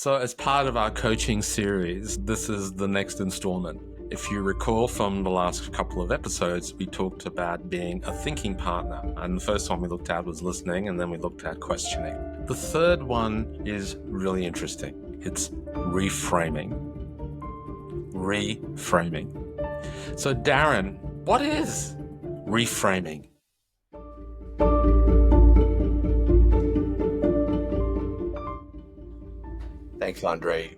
So, as part of our coaching series, this is the next installment. If you recall from the last couple of episodes, we talked about being a thinking partner. And the first one we looked at was listening, and then we looked at questioning. The third one is really interesting. It's reframing. Reframing. So, Darren, what is reframing? Thanks, Andre.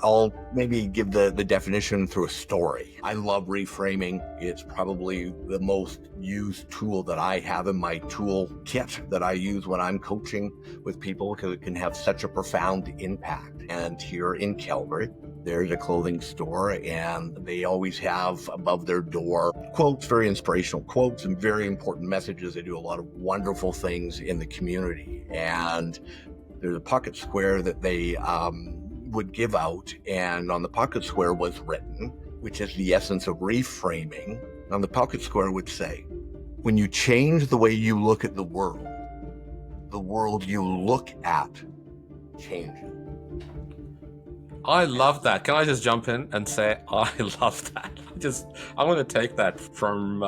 I'll maybe give the definition through a story. I love reframing. It's probably the most used tool that I have in my tool kit that I use when I'm coaching with people because it can have such a profound impact. And here in Calgary, there's a clothing store and they always have above their door quotes, very inspirational quotes and very important messages. They do a lot of wonderful things in the community. And there's a pocket square that they would give out, and on the pocket square was written, which is the essence of reframing. On the pocket square would say, when you change the way you look at the world you look at changes. I love that. Can I just jump in and say I love that? I want to take that from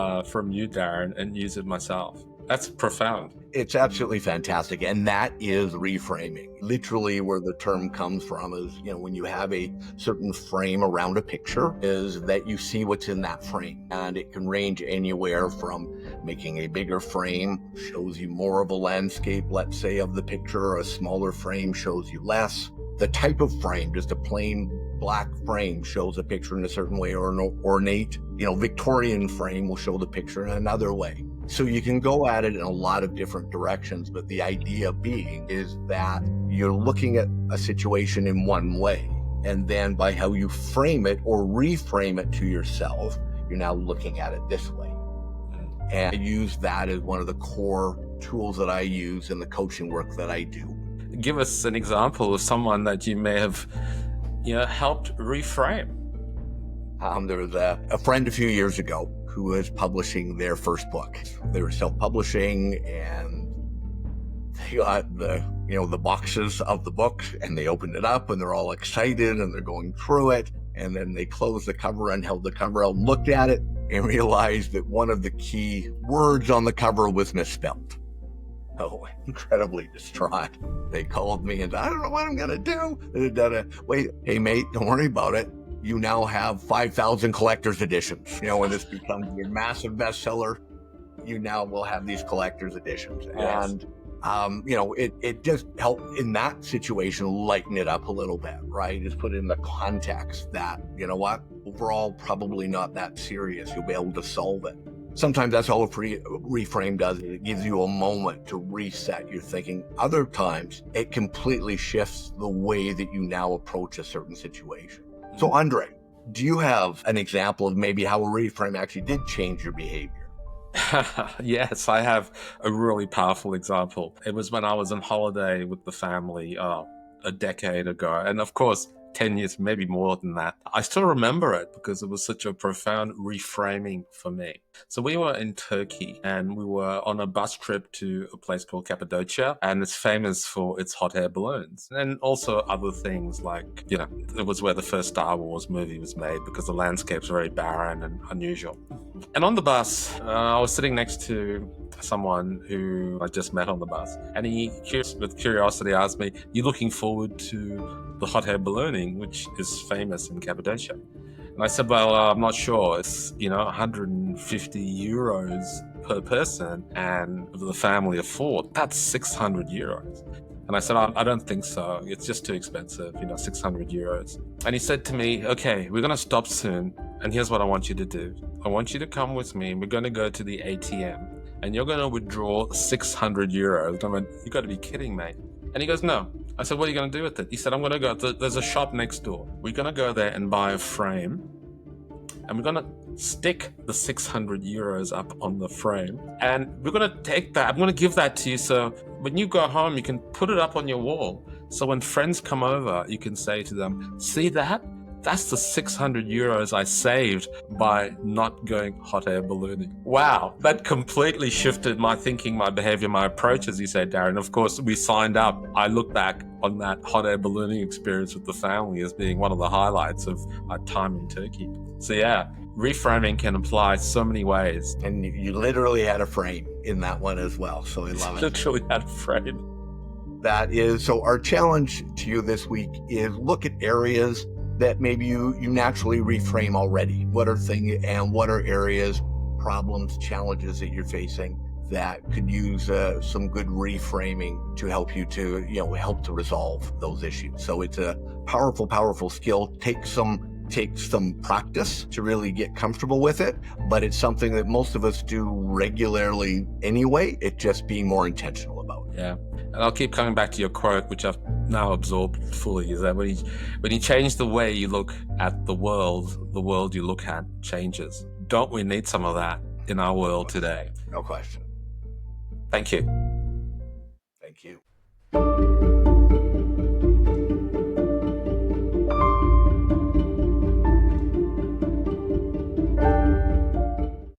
you, Darren, and use it myself. That's profound. It's absolutely fantastic. And that is reframing. Literally where the term comes from is, when you have a certain frame around a picture, is that you see what's in that frame. And it can range anywhere from making a bigger frame, shows you more of a landscape, let's say, of the picture. A smaller frame shows you less. The type of frame, just a plain black frame, shows a picture in a certain way, or an ornate, Victorian frame will show the picture in another way. So you can go at it in a lot of different directions, but the idea being is that you're looking at a situation in one way, and then by how you frame it or reframe it to yourself, you're now looking at it this way. And I use that as one of the core tools that I use in the coaching work that I do. Give us an example of someone that you may have, helped reframe. There was a friend a few years ago who was publishing their first book. They were self-publishing, and they got the boxes of the book, and they opened it up, and they're all excited, and they're going through it, and then they closed the cover and held the cover out and looked at it and realized that one of the key words on the cover was misspelled. Oh, incredibly distraught. They called me and I don't know what I'm gonna do. Wait, hey mate, don't worry about it. You now have 5,000 collector's editions. When this becomes a massive bestseller, you now will have these collector's editions. Yes. And, it just helped in that situation lighten it up a little bit, right? Just put it in the context that, overall, probably not that serious. You'll be able to solve it. Sometimes that's all a reframe does. It gives you a moment to reset your thinking. Other times, it completely shifts the way that you now approach a certain situation. So, Andre, do you have an example of maybe how a reframe actually did change your behavior? Yes, I have a really powerful example. It was when I was on holiday with the family a decade ago. And of course, 10 years, maybe more than that. I still remember it because it was such a profound reframing for me. So we were in Turkey and we were on a bus trip to a place called Cappadocia, and it's famous for its hot air balloons and also other things like, it was where the first Star Wars movie was made because the landscape's very barren and unusual. And on the bus, I was sitting next to someone who I just met on the bus, and he, with curiosity, asked me, "You looking forward to the hot air ballooning, which is famous in Cappadocia?" And I said, "Well, I'm not sure. It's 150 euros per person, and the family of 4, that's 600 euros." And I said, I don't think so. It's just too expensive, 600 euros. And he said to me, "Okay, we're going to stop soon. And here's what I want you to do. I want you to come with me. We're going to go to the ATM. And you're going to withdraw 600 euros. I went, "You got to be kidding, mate." And he goes, "No." I said, "What are you going to do with it?" He said, "I'm going to go, there's a shop next door. We're going to go there and buy a frame. And we're going to stick the 600 euros up on the frame. And we're going to take that. I'm going to give that to you. So when you go home, you can put it up on your wall. So when friends come over, you can say to them, 'See that? That's the 600 euros I saved by not going hot air ballooning. Wow, that completely shifted my thinking, my behavior, my approach, as you said, Darren. Of course, we signed up. I look back on that hot air ballooning experience with the family as being one of the highlights of our time in Turkey. So yeah, reframing can apply so many ways. And you literally had a frame in that one as well. So I love it. Literally had a frame. That is, so our challenge to you this week is look at areas that maybe you naturally reframe already. What are areas, problems, challenges that you're facing that could use some good reframing to help you to, help to resolve those issues. So it's a powerful, powerful skill. Take some practice to really get comfortable with it, but it's something that most of us do regularly anyway. It's just being more intentional about it. Yeah. And I'll keep coming back to your quote, which I've now absorbed fully, is that when you change the way you look at the world you look at changes. Don't we need some of that in our world today? No question. Thank you. Thank you.